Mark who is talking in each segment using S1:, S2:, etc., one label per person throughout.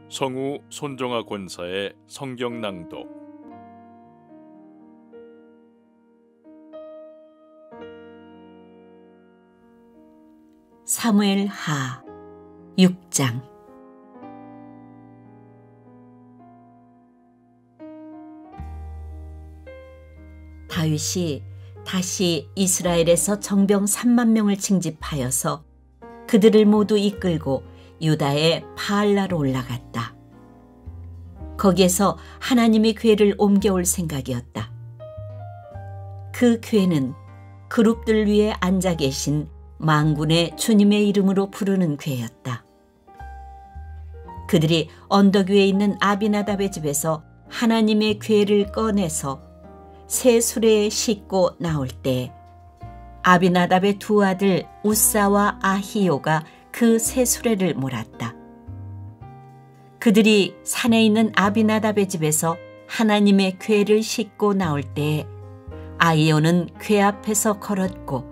S1: 성우 손정아 권사의 성경 낭독.
S2: 사무엘 하 6장. 다윗이 다시 이스라엘에서 정병 3만 명을 징집하여서 그들을 모두 이끌고 유다의 바알라로 올라갔다. 거기에서 하나님의 궤를 옮겨올 생각이었다. 그 궤는 그룹들 위에 앉아 계신 만군의 주님의 이름으로 부르는 궤였다. 그들이 언덕 위에 있는 아비나답의 집에서 하나님의 궤를 꺼내서 새 수레에 싣고 나올 때 아비나답의 두 아들 우사와 아히요가 그 새 수레를 몰았다. 그들이 산에 있는 아비나답의 집에서 하나님의 궤를 싣고 나올 때 아히요는 궤 앞에서 걸었고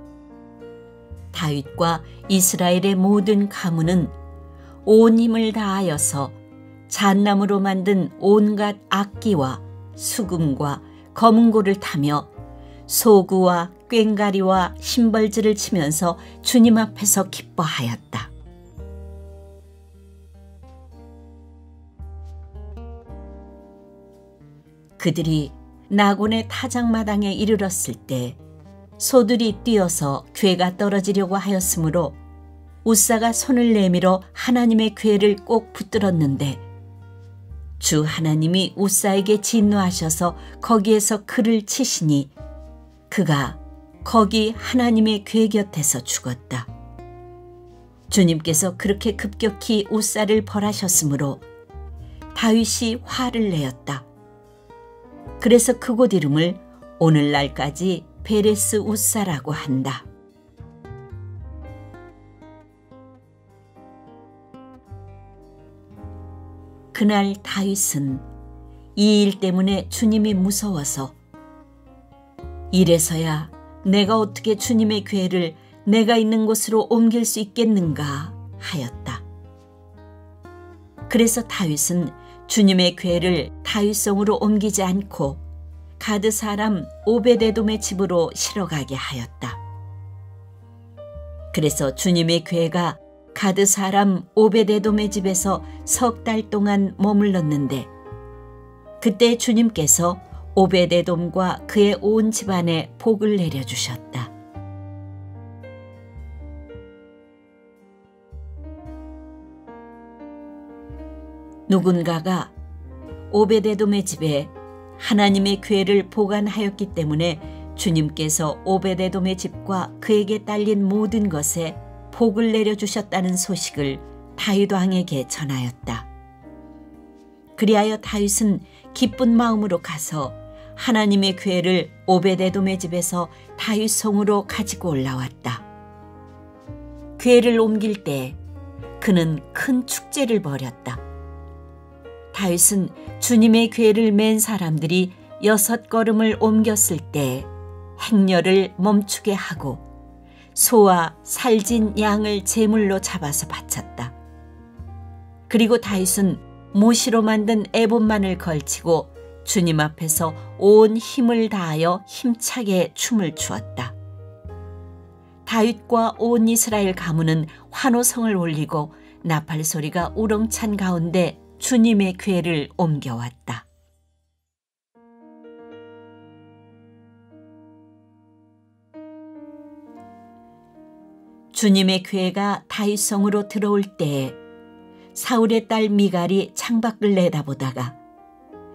S2: 다윗과 이스라엘의 모든 가문은 온 힘을 다하여서 잣나무로 만든 온갖 악기와 수금과 검은고를 타며 소구와 꽹가리와 심벌질을 치면서 주님 앞에서 기뻐하였다. 그들이 나곤의 타작마당에 이르렀을 때 소들이 뛰어서 궤가 떨어지려고 하였으므로 우사가 손을 내밀어 하나님의 궤를 꼭 붙들었는데 주 하나님이 우사에게 진노하셔서 거기에서 그를 치시니 그가 거기 하나님의 궤 곁에서 죽었다. 주님께서 그렇게 급격히 우사를 벌하셨으므로 다윗이 화를 내었다. 그래서 그곳 이름을 오늘날까지 베레스 우사라고 한다. 그날 다윗은 이 일 때문에 주님이 무서워서 이래서야 내가 어떻게 주님의 궤를 내가 있는 곳으로 옮길 수 있겠는가 하였다. 그래서 다윗은 주님의 궤를 다윗성으로 옮기지 않고 가드 사람 오베데돔의 집으로 실어가게 하였다. 그래서 주님의 궤가 가드 사람 오베데돔의 집에서 석 달 동안 머물렀는데 그때 주님께서 오베데돔과 그의 온 집안에 복을 내려주셨다. 누군가가 오베데돔의 집에 하나님의 궤를 보관하였기 때문에 주님께서 오베데돔의 집과 그에게 딸린 모든 것에 복을 내려주셨다는 소식을 다윗 왕에게 전하였다. 그리하여 다윗은 기쁜 마음으로 가서 하나님의 궤를 오베데돔의 집에서 다윗 성으로 가지고 올라왔다. 궤를 옮길 때 그는 큰 축제를 벌였다. 다윗은 주님의 궤를 맨 사람들이 6걸음을 옮겼을 때 행렬을 멈추게 하고 소와 살진 양을 제물로 잡아서 바쳤다. 그리고 다윗은 모시로 만든 에봇만을 걸치고 주님 앞에서 온 힘을 다하여 힘차게 춤을 추었다. 다윗과 온 이스라엘 가문은 환호성을 올리고 나팔 소리가 우렁찬 가운데 주님의 궤를 옮겨왔다. 주님의 궤가 다윗성으로 들어올 때에 사울의 딸 미갈이 창밖을 내다보다가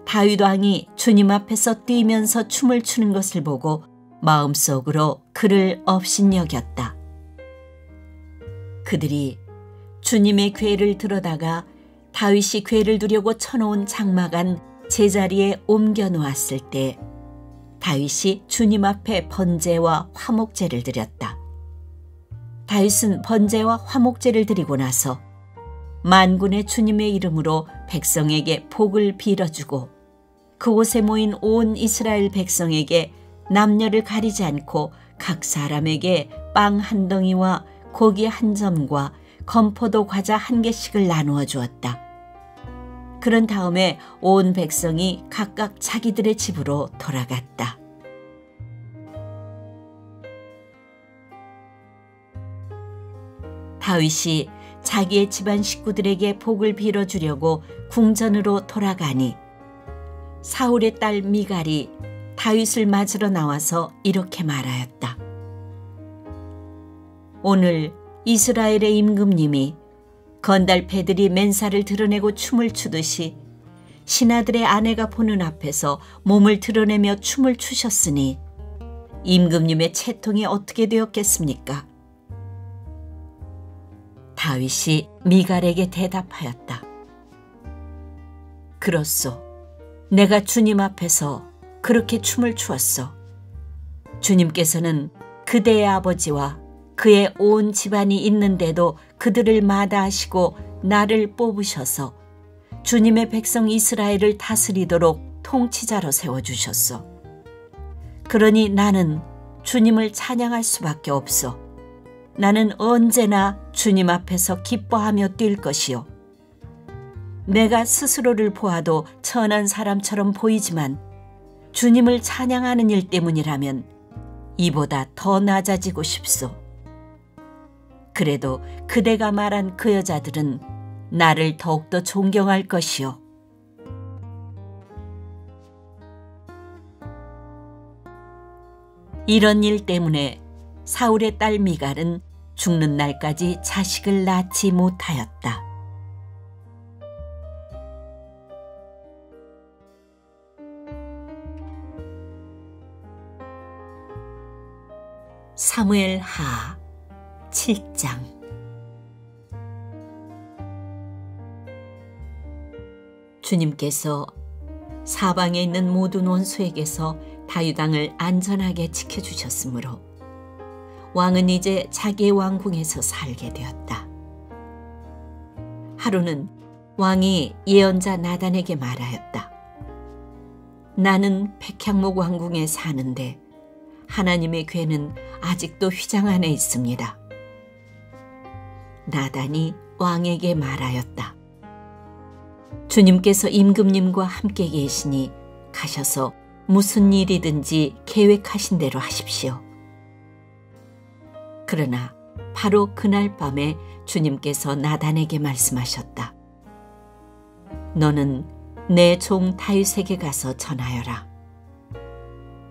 S2: 다윗 왕이 주님 앞에서 뛰면서 춤을 추는 것을 보고 마음속으로 그를 업신여겼다. 그들이 주님의 궤를 들어다가 다윗이 궤를 두려고 쳐놓은 장막안 제자리에 옮겨 놓았을 때 다윗이 주님 앞에 번제와 화목제를 드렸다. 다윗은 번제와 화목제를 드리고 나서 만군의 주님의 이름으로 백성에게 복을 빌어주고 그곳에 모인 온 이스라엘 백성에게 남녀를 가리지 않고 각 사람에게 빵 한 덩이와 고기 한 점과 건포도 과자 한 개씩을 나누어 주었다. 그런 다음에 온 백성이 각각 자기들의 집으로 돌아갔다. 다윗이 자기의 집안 식구들에게 복을 빌어주려고 궁전으로 돌아가니 사울의 딸 미갈이 다윗을 맞으러 나와서 이렇게 말하였다. 오늘 이스라엘의 임금님이 건달패들이 맨살을 드러내고 춤을 추듯이 신하들의 아내가 보는 앞에서 몸을 드러내며 춤을 추셨으니 임금님의 채통이 어떻게 되었겠습니까? 다윗이 미갈에게 대답하였다. 그렇소. 내가 주님 앞에서 그렇게 춤을 추었소. 주님께서는 그대의 아버지와 그의 온 집안이 있는데도 그들을 마다하시고 나를 뽑으셔서 주님의 백성 이스라엘을 다스리도록 통치자로 세워주셨소. 그러니 나는 주님을 찬양할 수밖에 없소. 나는 언제나 주님 앞에서 기뻐하며 뛸 것이요. 내가 스스로를 보아도 천한 사람처럼 보이지만 주님을 찬양하는 일 때문이라면 이보다 더 낮아지고 싶소. 그래도 그대가 말한 그 여자들은 나를 더욱더 존경할 것이요. 이런 일 때문에 사울의 딸 미갈은 죽는 날까지 자식을 낳지 못하였다. 사무엘 하 7장. 주님께서 사방에 있는 모든 원수에게서 다윗 왕을 안전하게 지켜주셨으므로 왕은 이제 자기의 왕궁에서 살게 되었다. 하루는 왕이 예언자 나단에게 말하였다. 나는 백향목 왕궁에 사는데 하나님의 궤는 아직도 휘장 안에 있습니다. 나단이 왕에게 말하였다. 주님께서 임금님과 함께 계시니 가셔서 무슨 일이든지 계획하신 대로 하십시오. 그러나 바로 그날 밤에 주님께서 나단에게 말씀하셨다. 너는 내 종 다윗에게 가서 전하여라.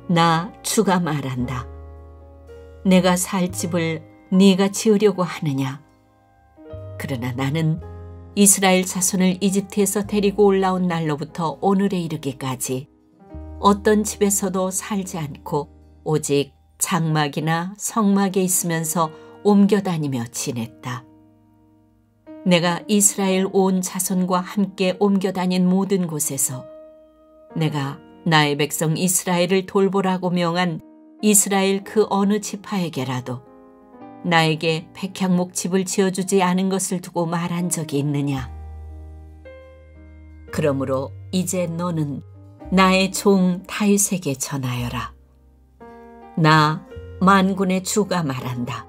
S2: 나 주가 말한다. 내가 살 집을 네가 지으려고 하느냐? 그러나 나는 이스라엘 자손을 이집트에서 데리고 올라온 날로부터 오늘에 이르기까지 어떤 집에서도 살지 않고 오직 장막이나 성막에 있으면서 옮겨 다니며 지냈다. 내가 이스라엘 온 자손과 함께 옮겨 다닌 모든 곳에서 내가 나의 백성 이스라엘을 돌보라고 명한 이스라엘 그 어느 지파에게라도 나에게 백향목 집을 지어주지 않은 것을 두고 말한 적이 있느냐? 그러므로 이제 너는 나의 종 다윗에게 전하여라. 나 만군의 주가 말한다.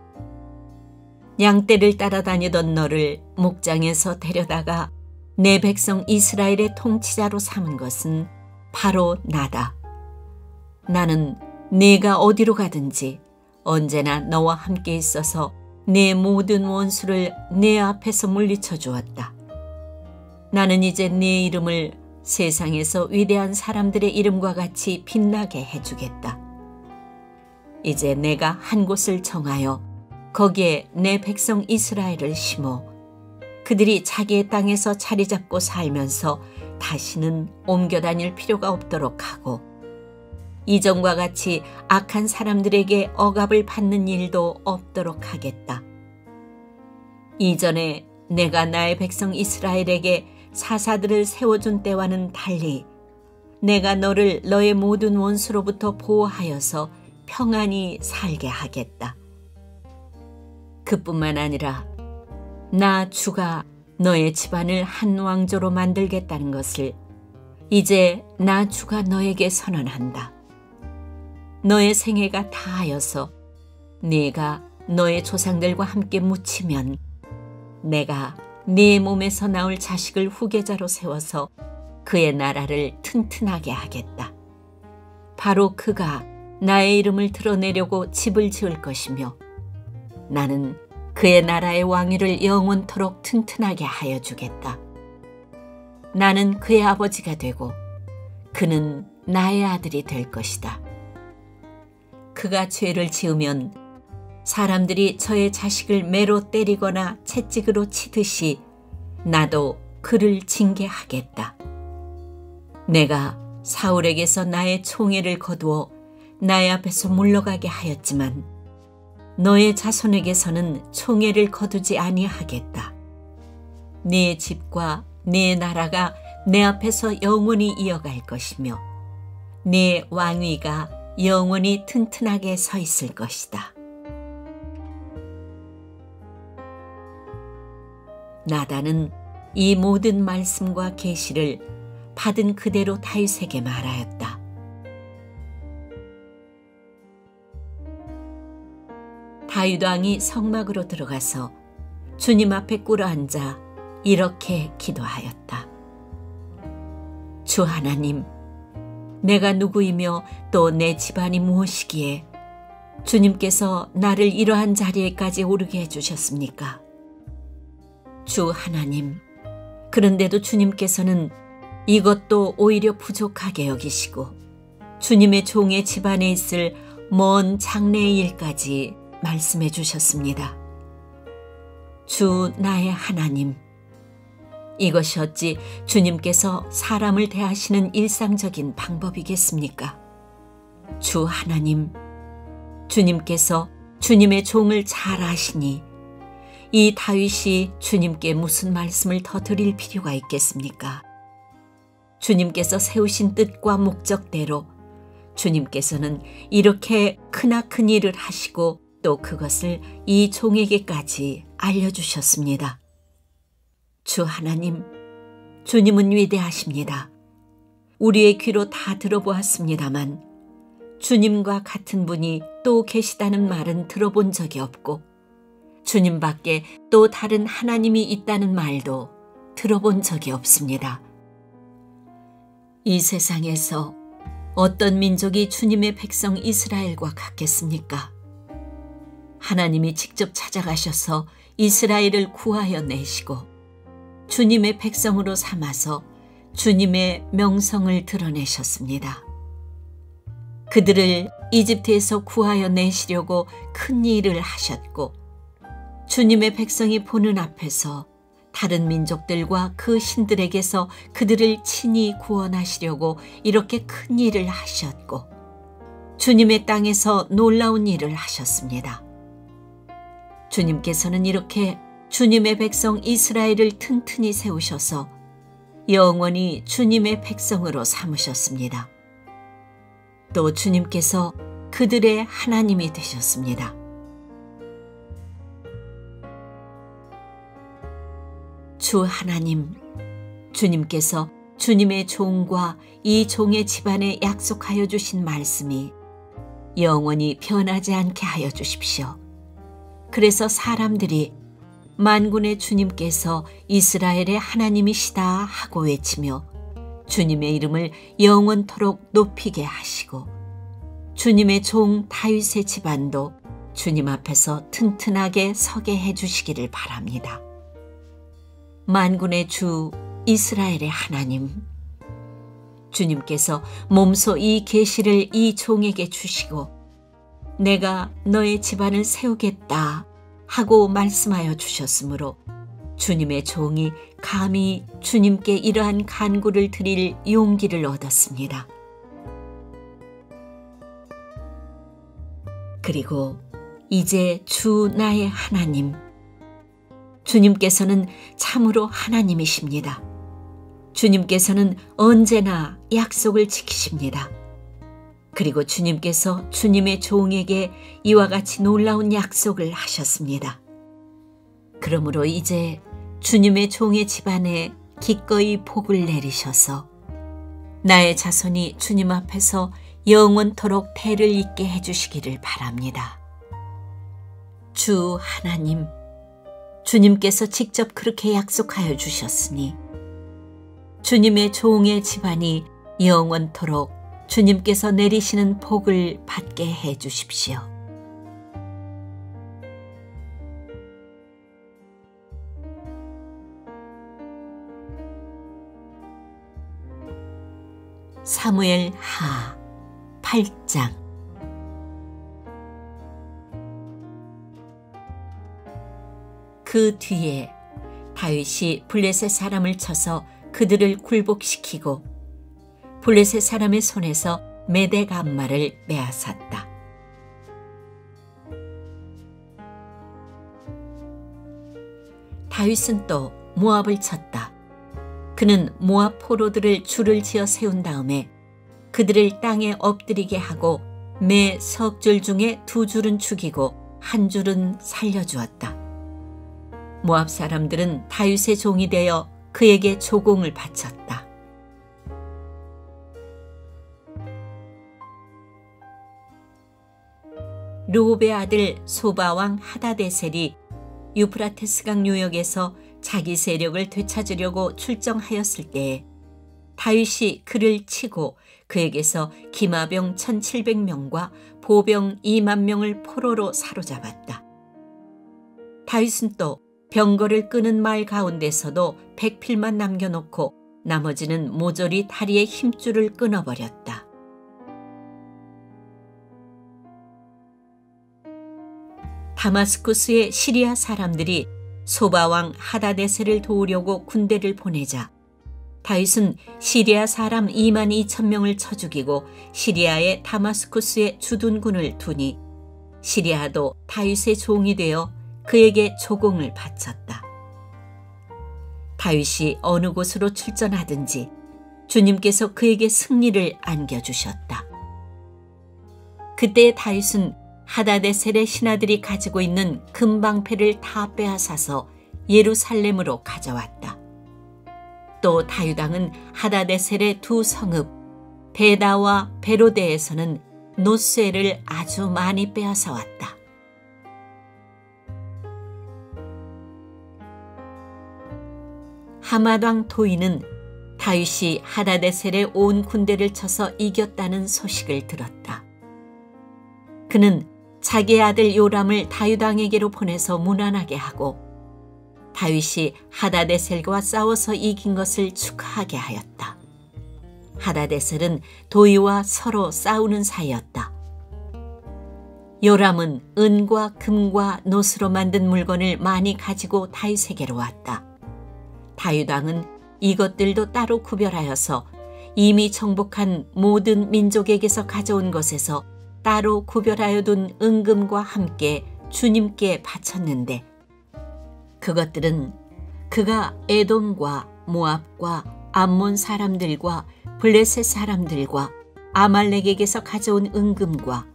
S2: 양떼를 따라다니던 너를 목장에서 데려다가 내 백성 이스라엘의 통치자로 삼은 것은 바로 나다. 나는 네가 어디로 가든지 언제나 너와 함께 있어서 내 모든 원수를 내 앞에서 물리쳐 주었다. 나는 이제 네 이름을 세상에서 위대한 사람들의 이름과 같이 빛나게 해주겠다. 이제 내가 한 곳을 정하여 거기에 내 백성 이스라엘을 심어 그들이 자기의 땅에서 자리 잡고 살면서 다시는 옮겨 다닐 필요가 없도록 하고 이전과 같이 악한 사람들에게 억압을 받는 일도 없도록 하겠다. 이전에 내가 나의 백성 이스라엘에게 사사들을 세워준 때와는 달리 내가 너를 너의 모든 원수로부터 보호하여서 평안히 살게 하겠다. 그뿐만 아니라 나 주가 너의 집안을 한 왕조로 만들겠다는 것을 이제 나 주가 너에게 선언한다. 너의 생애가 다하여서 네가 너의 조상들과 함께 묻히면 내가 네 몸에서 나올 자식을 후계자로 세워서 그의 나라를 튼튼하게 하겠다. 바로 그가 나의 이름을 드러내려고 집을 지을 것이며 나는 그의 나라의 왕위를 영원토록 튼튼하게 하여 주겠다. 나는 그의 아버지가 되고 그는 나의 아들이 될 것이다. 그가 죄를 지으면 사람들이 저의 자식을 매로 때리거나 채찍으로 치듯이 나도 그를 징계하겠다. 내가 사울에게서 나의 총애를 거두어 나의 앞에서 물러가게 하였지만 너의 자손에게서는 총애를 거두지 아니하겠다. 네 집과 네 나라가 내 앞에서 영원히 이어갈 것이며 네 왕위가 영원히 튼튼하게 서 있을 것이다. 나단은 이 모든 말씀과 계시를 받은 그대로 다윗에게 말하였다. 다윗 왕이 성막으로 들어가서 주님 앞에 꿇어앉아 이렇게 기도하였다. 주 하나님, 내가 누구이며 또 내 집안이 무엇이기에 주님께서 나를 이러한 자리에까지 오르게 해주셨습니까? 주 하나님, 그런데도 주님께서는 이것도 오히려 부족하게 여기시고 주님의 종의 집안에 있을 먼 장래의 일까지 말씀해 주셨습니다. 주 나의 하나님, 이것이 어찌 주님께서 사람을 대하시는 일상적인 방법이겠습니까? 주 하나님, 주님께서 주님의 종을 잘 아시니 이 다윗이 주님께 무슨 말씀을 더 드릴 필요가 있겠습니까? 주님께서 세우신 뜻과 목적대로 주님께서는 이렇게 크나큰 일을 하시고 또 그것을 이 종에게까지 알려주셨습니다. 주 하나님, 주님은 위대하십니다. 우리의 귀로 다 들어보았습니다만 주님과 같은 분이 또 계시다는 말은 들어본 적이 없고 주님 밖에 또 다른 하나님이 있다는 말도 들어본 적이 없습니다. 이 세상에서 어떤 민족이 주님의 백성 이스라엘과 같겠습니까? 하나님이 직접 찾아가셔서 이스라엘을 구하여 내시고 주님의 백성으로 삼아서 주님의 명성을 드러내셨습니다. 그들을 이집트에서 구하여 내시려고 큰 일을 하셨고 주님의 백성이 보는 앞에서 다른 민족들과 그 신들에게서 그들을 친히 구원하시려고 이렇게 큰 일을 하셨고 주님의 땅에서 놀라운 일을 하셨습니다. 주님께서는 이렇게 주님의 백성 이스라엘을 튼튼히 세우셔서 영원히 주님의 백성으로 삼으셨습니다. 또 주님께서 그들의 하나님이 되셨습니다. 주 하나님, 주님께서 주님의 종과 이 종의 집안에 약속하여 주신 말씀이 영원히 변하지 않게 하여 주십시오. 그래서 사람들이 만군의 주님께서 이스라엘의 하나님이시다 하고 외치며 주님의 이름을 영원토록 높이게 하시고 주님의 종 다윗의 집안도 주님 앞에서 튼튼하게 서게 해주시기를 바랍니다. 만군의 주 이스라엘의 하나님, 주님께서 몸소 이 계시를 이 종에게 주시고 내가 너의 집안을 세우겠다 하고 말씀하여 주셨으므로 주님의 종이 감히 주님께 이러한 간구를 드릴 용기를 얻었습니다. 그리고 이제 주 나의 하나님, 주님께서는 참으로 하나님이십니다. 주님께서는 언제나 약속을 지키십니다. 그리고 주님께서 주님의 종에게 이와 같이 놀라운 약속을 하셨습니다. 그러므로 이제 주님의 종의 집안에 기꺼이 복을 내리셔서 나의 자손이 주님 앞에서 영원토록 대를 잇게 해주시기를 바랍니다. 주 하나님, 주님께서 직접 그렇게 약속하여 주셨으니 주님의 종의 집안이 영원토록 주님께서 내리시는 복을 받게 해 주십시오. 사무엘 하 8장. 그 뒤에 다윗이 블레셋 사람을 쳐서 그들을 굴복시키고 블레셋 사람의 손에서 메대 간마를 빼앗았다. 다윗은 또 모압을 쳤다. 그는 모압 포로들을 줄을 지어 세운 다음에 그들을 땅에 엎드리게 하고 매 석 줄 중에 2줄은 죽이고 1줄은 살려주었다. 모압 사람들은 다윗의 종이 되어 그에게 조공을 바쳤다. 르홉의 아들 소바왕 하다데셀이 유프라테스강 유역에서 자기 세력을 되찾으려고 출정하였을 때에 다윗이 그를 치고 그에게서 기마병 1700명과 보병 2만 명을 포로로 사로잡았다. 다윗은 또 병거를 끄는 말 가운데서도 100필만 남겨놓고 나머지는 모조리 다리의 힘줄을 끊어버렸다. 다마스쿠스의 시리아 사람들이 소바왕 하다데셀을 도우려고 군대를 보내자 다윗은 시리아 사람 2만 2천 명을 쳐 죽이고 시리아의 다마스쿠스에 주둔군을 두니 시리아도 다윗의 종이 되어 그에게 조공을 바쳤다. 다윗이 어느 곳으로 출전하든지 주님께서 그에게 승리를 안겨주셨다. 그때 다윗은 하다데셀의 신하들이 가지고 있는 금방패를 다 빼앗아서 예루살렘으로 가져왔다. 또 다윗 왕은 하다데셀의 2 성읍 베다와 베로데에서는 노쇠를 아주 많이 빼앗아 왔다. 하맛 왕 도이는 다윗이 하다데셀의 온 군대를 쳐서 이겼다는 소식을 들었다. 그는 자기 아들 요람을 다윗 왕에게로 보내서 문안하게 하고 다윗이 하다데셀과 싸워서 이긴 것을 축하하게 하였다. 하다데셀은 도이와 서로 싸우는 사이였다. 요람은 은과 금과 노스로 만든 물건을 많이 가지고 다윗에게로 왔다. 다윗 왕은 이것들도 따로 구별하여서 이미 정복한 모든 민족에게서 가져온 것에서 따로 구별하여 둔 은금과 함께 주님께 바쳤는데 그것들은 그가 에돔과 모압과 암몬 사람들과 블레셋 사람들과 아말렉에게서 가져온 은금과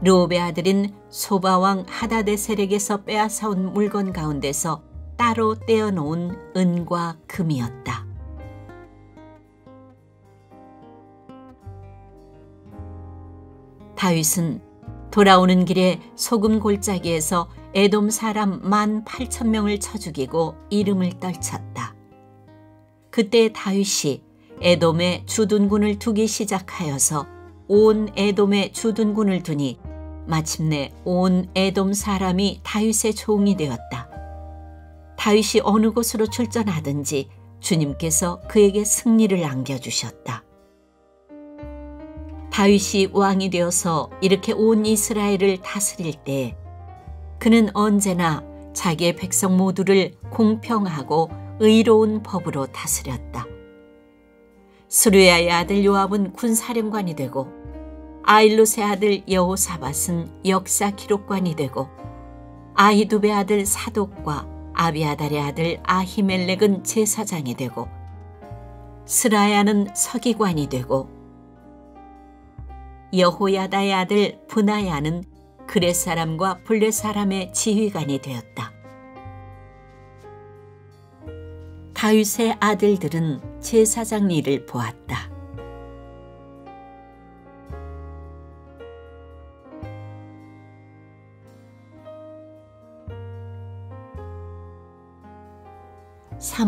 S2: 르홉의 아들인 소바왕 하다데셀에게서 빼앗아온 물건 가운데서 따로 떼어놓은 은과 금이었다. 다윗은 돌아오는 길에 소금 골짜기에서 에돔 사람 18,000명을 쳐 죽이고 이름을 떨쳤다. 그때 다윗이 에돔에 주둔군을 두기 시작하여서 온 에돔에 주둔군을 두니 마침내 온 에돔 사람이 다윗의 종이 되었다. 다윗이 어느 곳으로 출전하든지 주님께서 그에게 승리를 안겨주셨다. 다윗이 왕이 되어서 이렇게 온 이스라엘을 다스릴 때 그는 언제나 자기의 백성 모두를 공평하고 의로운 법으로 다스렸다. 스루야의 아들 요압은 군사령관이 되고 아일롯의 아들 여호사밧은 역사 기록관이 되고 아히두베의 아들 사독과 아비아달의 아들 아히멜렉은 제사장이 되고 스라야는 서기관이 되고 여호야다의 아들 브나야는 그렛 사람과 블렛 사람의 지휘관이 되었다. 다윗의 아들들은 제사장 일을 보았다.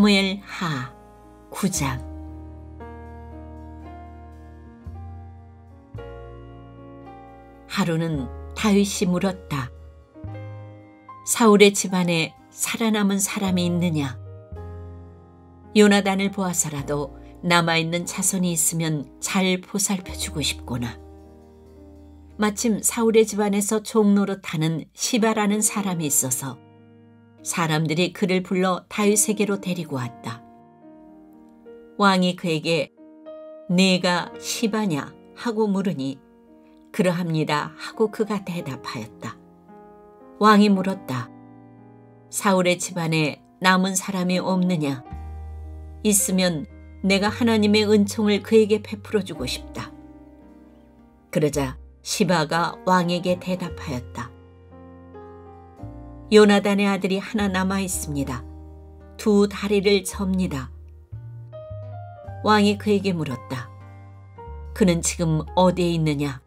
S2: 사무엘 하 9장. 하루는 다윗이 물었다. 사울의 집안에 살아남은 사람이 있느냐? 요나단을 보아서라도 남아있는 자손이 있으면 잘 보살펴주고 싶구나. 마침 사울의 집안에서 종노릇하는 시바라는 사람이 있어서 사람들이 그를 불러 다윗에게로 데리고 왔다. 왕이 그에게 네가 시바냐 하고 물으니 그러합니다 하고 그가 대답하였다. 왕이 물었다. 사울의 집안에 남은 사람이 없느냐? 있으면 내가 하나님의 은총을 그에게 베풀어주고 싶다. 그러자 시바가 왕에게 대답하였다. 요나단의 아들이 하나 남아 있습니다. 2 다리를 접니다. 왕이 그에게 물었다. 그는 지금 어디에 있느냐?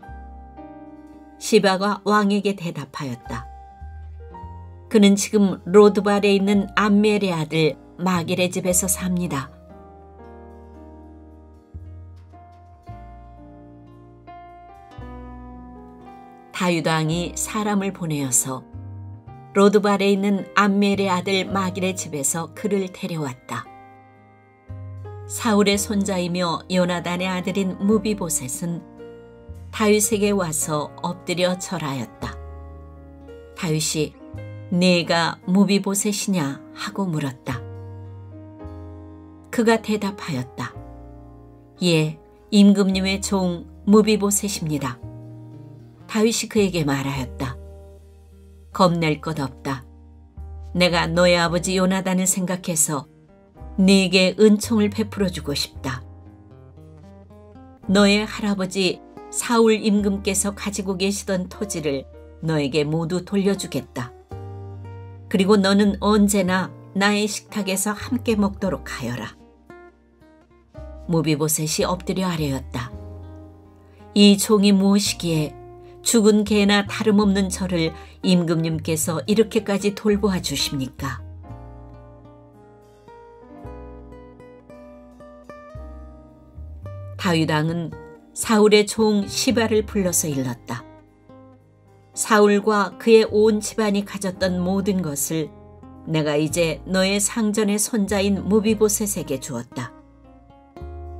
S2: 시바가 왕에게 대답하였다. 그는 지금 로드발에 있는 암멜의 아들 마길의 집에서 삽니다. 다윗 왕이 사람을 보내어서 로드발에 있는 암멜의 아들 마길의 집에서 그를 데려왔다. 사울의 손자이며 요나단의 아들인 무비보셋은 다윗에게 와서 엎드려 절하였다. 다윗이 네가 무비보셋이냐 하고 물었다. 그가 대답하였다. 예, 임금님의 종 무비보셋입니다. 다윗이 그에게 말하였다. 겁낼 것 없다. 내가 너의 아버지 요나단을 생각해서 네게 은총을 베풀어주고 싶다. 너의 할아버지 사울 임금께서 가지고 계시던 토지를 너에게 모두 돌려주겠다. 그리고 너는 언제나 나의 식탁에서 함께 먹도록 하여라. 무비보셋이 엎드려 아뢰었다. 이 종이 무엇이기에 죽은 개나 다름없는 저를 임금님께서 이렇게까지 돌보아 주십니까? 다윗 왕은 사울의 종 시바를 불러서 일렀다. 사울과 그의 온 집안이 가졌던 모든 것을 내가 이제 너의 상전의 손자인 무비보셋에게 주었다.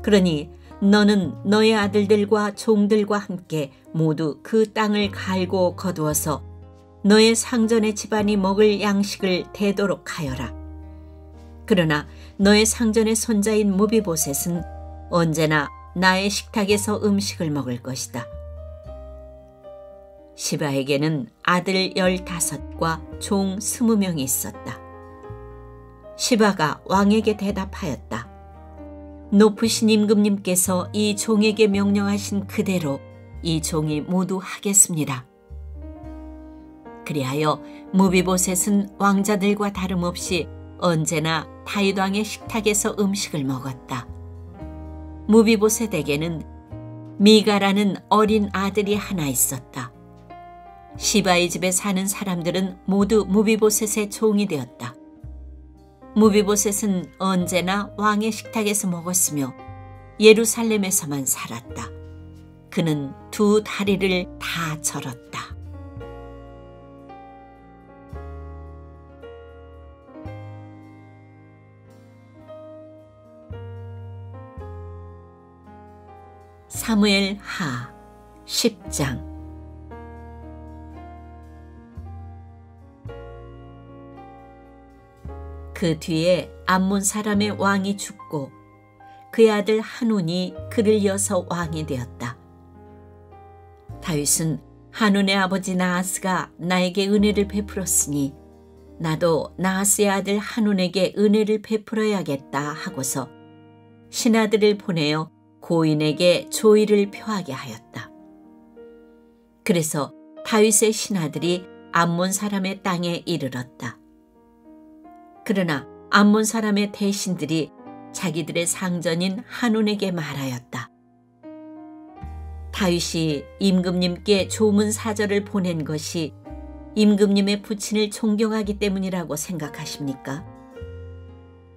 S2: 그러니 너는 너의 아들들과 종들과 함께 모두 그 땅을 갈고 거두어서 너의 상전의 집안이 먹을 양식을 대도록 하여라. 그러나 너의 상전의 손자인 무비보셋은 언제나 나의 식탁에서 음식을 먹을 것이다. 시바에게는 아들 15과 종 20명이 있었다. 시바가 왕에게 대답하였다. 높으신 임금님께서 이 종에게 명령하신 그대로 이 종이 모두 하겠습니다. 그리하여 무비보셋은 왕자들과 다름없이 언제나 다윗 왕의 식탁에서 음식을 먹었다. 무비보셋에게는 미가라는 어린 아들이 하나 있었다. 시바의 집에 사는 사람들은 모두 무비보셋의 종이 되었다. 무비보셋은 언제나 왕의 식탁에서 먹었으며 예루살렘에서만 살았다. 그는 2 다리를 다 절었다. 사무엘 하 10장. 그 뒤에 암몬 사람의 왕이 죽고 그의 아들 한운이 그를 이어서 왕이 되었다. 다윗은 한운의 아버지 나하스가 나에게 은혜를 베풀었으니 나도 나하스의 아들 한운에게 은혜를 베풀어야겠다 하고서 신하들을 보내어 고인에게 조의를 표하게 하였다. 그래서 다윗의 신하들이 암몬 사람의 땅에 이르렀다. 그러나 암몬 사람의 대신들이 자기들의 상전인 한운에게 말하였다. 다윗이 임금님께 조문 사절을 보낸 것이 임금님의 부친을 존경하기 때문이라고 생각하십니까?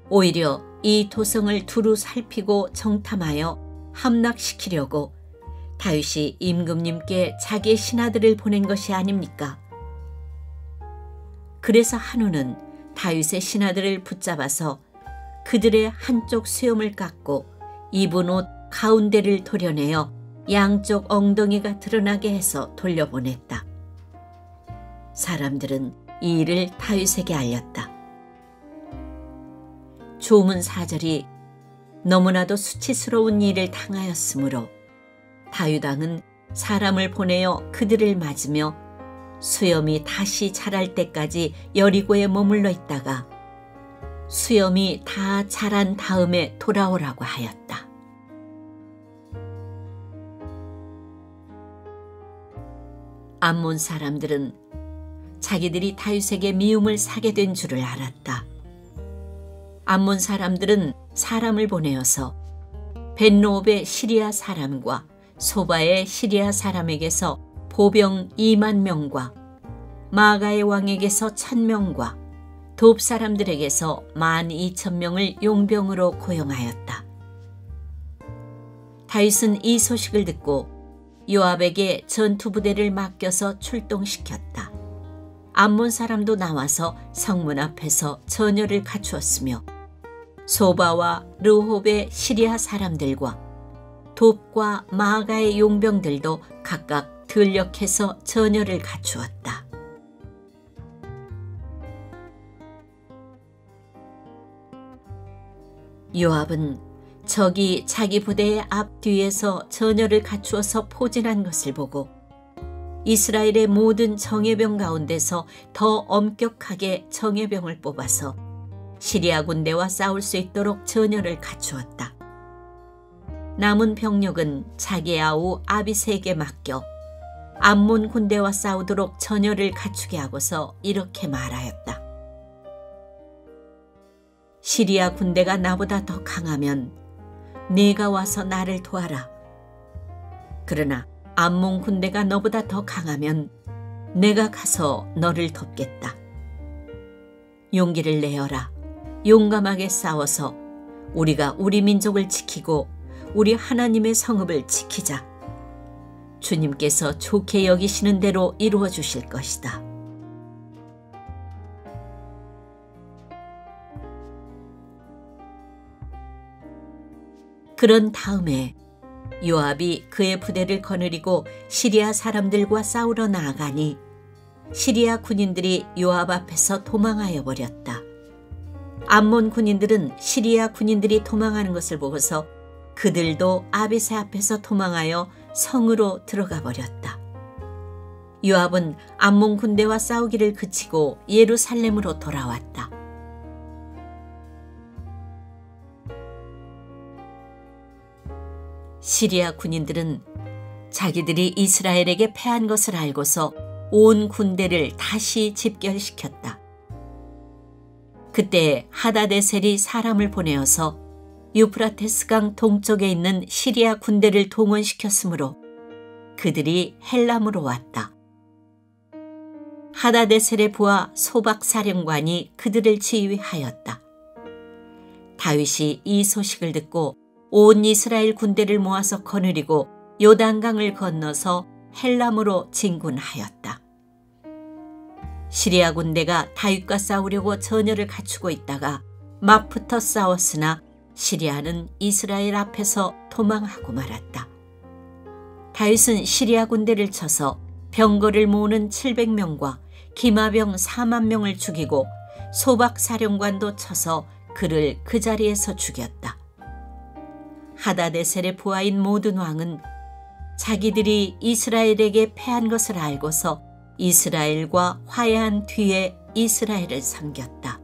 S2: 오히려 이 도성을 두루 살피고 정탐하여 함락시키려고 다윗이 임금님께 자기의 신하들을 보낸 것이 아닙니까? 그래서 한우는 다윗의 신하들을 붙잡아서 그들의 한쪽 수염을 깎고 입은 옷 가운데를 도려내어 양쪽 엉덩이가 드러나게 해서 돌려보냈다. 사람들은 이 일을 다윗에게 알렸다. 조문 4절이 너무나도 수치스러운 일을 당하였으므로 다윗 왕은 사람을 보내어 그들을 맞으며 수염이 다시 자랄 때까지 여리고에 머물러 있다가 수염이 다 자란 다음에 돌아오라고 하였다. 암몬 사람들은 자기들이 다윗에게 미움을 사게 된 줄을 알았다. 암몬 사람들은 사람을 보내어서 벤노업의 시리아 사람과 소바의 시리아 사람에게서 보병 2만 명과 마가의 왕에게서 1000명과 돕 사람들에게서 12,000명을 용병으로 고용하였다. 다윗은 이 소식을 듣고 요압에게 전투부대를 맡겨서 출동시켰다. 암몬 사람도 나와서 성문 앞에서 전열을 갖추었으며 소바와 르홉의 시리아 사람들과 돕과 마가의 용병들도 각각 들녘에서 전열을 갖추었다. 요압은 적이 자기 부대의 앞뒤에서 전열을 갖추어서 포진한 것을 보고 이스라엘의 모든 정예병 가운데서 더 엄격하게 정예병을 뽑아서 시리아 군대와 싸울 수 있도록 전열을 갖추었다. 남은 병력은 자기 아우 아비새에게 맡겨 암몬 군대와 싸우도록 전열을 갖추게 하고서 이렇게 말하였다. 시리아 군대가 나보다 더 강하면 네가 와서 나를 도와라. 그러나 암몬 군대가 너보다 더 강하면 내가 가서 너를 돕겠다. 용기를 내어라. 용감하게 싸워서 우리가 우리 민족을 지키고 우리 하나님의 성읍을 지키자. 주님께서 좋게 여기시는 대로 이루어 주실 것이다. 그런 다음에 요압이 그의 부대를 거느리고 시리아 사람들과 싸우러 나아가니 시리아 군인들이 요압 앞에서 도망하여 버렸다. 암몬 군인들은 시리아 군인들이 도망하는 것을 보고서 그들도 아비새 앞에서 도망하여 성으로 들어가 버렸다. 요압은 암몬 군대와 싸우기를 그치고 예루살렘으로 돌아왔다. 시리아 군인들은 자기들이 이스라엘에게 패한 것을 알고서 온 군대를 다시 집결시켰다. 그때 하다데셀이 사람을 보내어서 유프라테스강 동쪽에 있는 시리아 군대를 동원시켰으므로 그들이 헬람으로 왔다. 하다데셀의 부하 소박 사령관이 그들을 지휘하였다. 다윗이 이 소식을 듣고 온 이스라엘 군대를 모아서 거느리고 요단강을 건너서 헬람으로 진군하였다. 시리아 군대가 다윗과 싸우려고 전열을 갖추고 있다가 맞붙어 싸웠으나 시리아는 이스라엘 앞에서 도망하고 말았다. 다윗은 시리아 군대를 쳐서 병거를 모으는 700명과 기마병 4만 명을 죽이고 소박 사령관도 쳐서 그를 그 자리에서 죽였다. 하다데셀의 부하인 모든 왕은 자기들이 이스라엘에게 패한 것을 알고서 이스라엘과 화해한 뒤에 이스라엘을 섬겼다.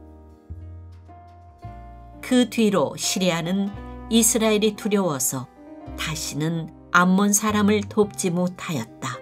S2: 그 뒤로 시리아는 이스라엘이 두려워서 다시는 암몬 사람을 돕지 못하였다.